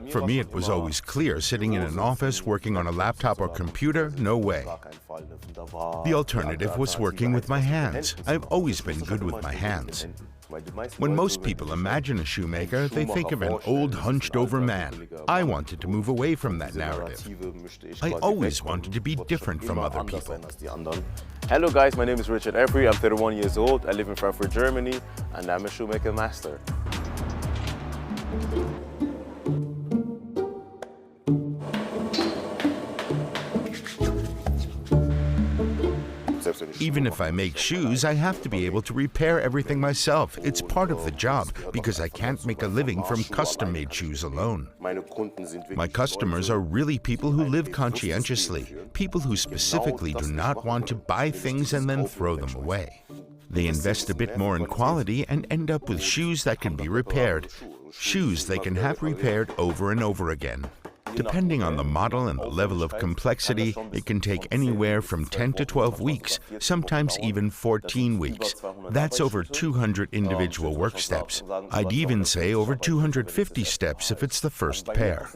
For me, it was always clear sitting in an office working on a laptop or computer, no way. The alternative was working with my hands. I've always been good with my hands. When most people imagine a shoemaker, they think of an old, hunched-over man. I wanted to move away from that narrative. I always wanted to be different from other people. Hello guys, my name is Richard Every. I'm 31 years old. I live in Frankfurt, Germany, and I'm a shoemaker master. Even if I make shoes, I have to be able to repair everything myself. It's part of the job, because I can't make a living from custom-made shoes alone. My customers are really people who live conscientiously, people who specifically do not want to buy things and then throw them away. They invest a bit more in quality and end up with shoes that can be repaired, shoes they can have repaired over and over again. Depending on the model and the level of complexity, it can take anywhere from 10 to 12 weeks, sometimes even 14 weeks. That's over 200 individual work steps. I'd even say over 250 steps if it's the first pair.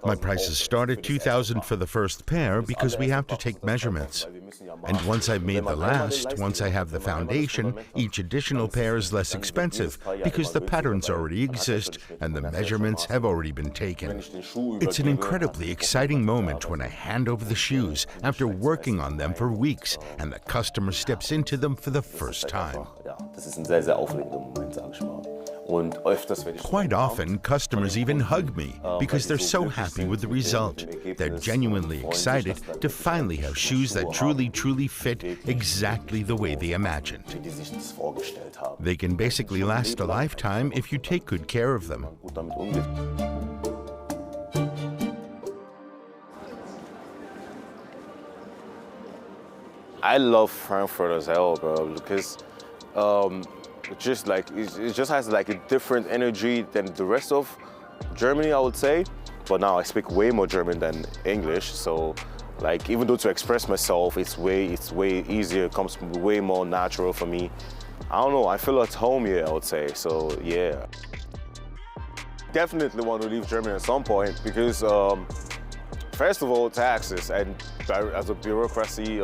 My prices start at $2,000 for the first pair because we have to take measurements. And once I've made the last, once I have the foundation, each additional pair is less expensive because the patterns already exist and the measurements have already been taken. It's an incredibly exciting moment when I hand over the shoes after working on them for weeks and the customer steps into them for the first time. Quite often, customers even hug me because they're so happy with the result. They're genuinely excited to finally have shoes that truly fit exactly the way they imagined. They can basically last a lifetime if you take good care of them. I love Frankfurt as hell, bro, because it just has like a different energy than the rest of Germany, I would say. But now I speak way more German than English, so like even though to express myself, it's way easier. It comes way more natural for me. I don't know. I feel at home here, I would say. So yeah, definitely want to leave Germany at some point because first of all, taxes and as a bureaucracy,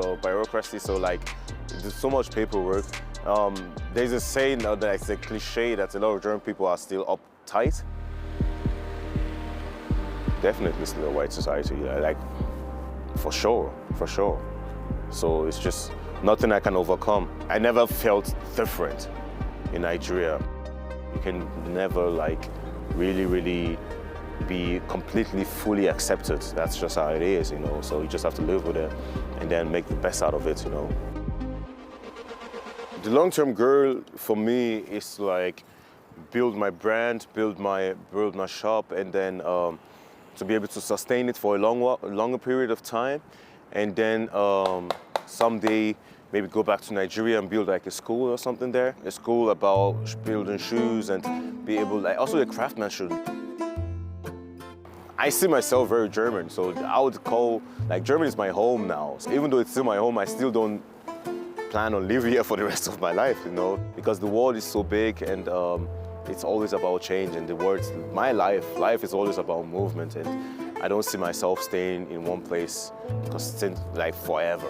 so like there's so much paperwork. There's a saying that it's a cliche that a lot of German people are still uptight. Definitely still a white society, like for sure. So it's just nothing I can overcome. I never felt different in Nigeria. You can never like really be completely fully accepted. That's just how it is, you know. So you just have to live with it and then make the best out of it, you know. The long-term goal for me is like build my brand, build my shop, and then to be able to sustain it for a longer period of time, and then someday maybe go back to Nigeria and build like a school or something there. A school about building shoes and be able, like also a craftsmanship. I see myself very German, so I would call, like Germany is my home now. So even though it's still my home, I still don't plan on living here for the rest of my life, you know, because the world is so big and it's always about change, and my life is always about movement, and I don't see myself staying in one place like forever.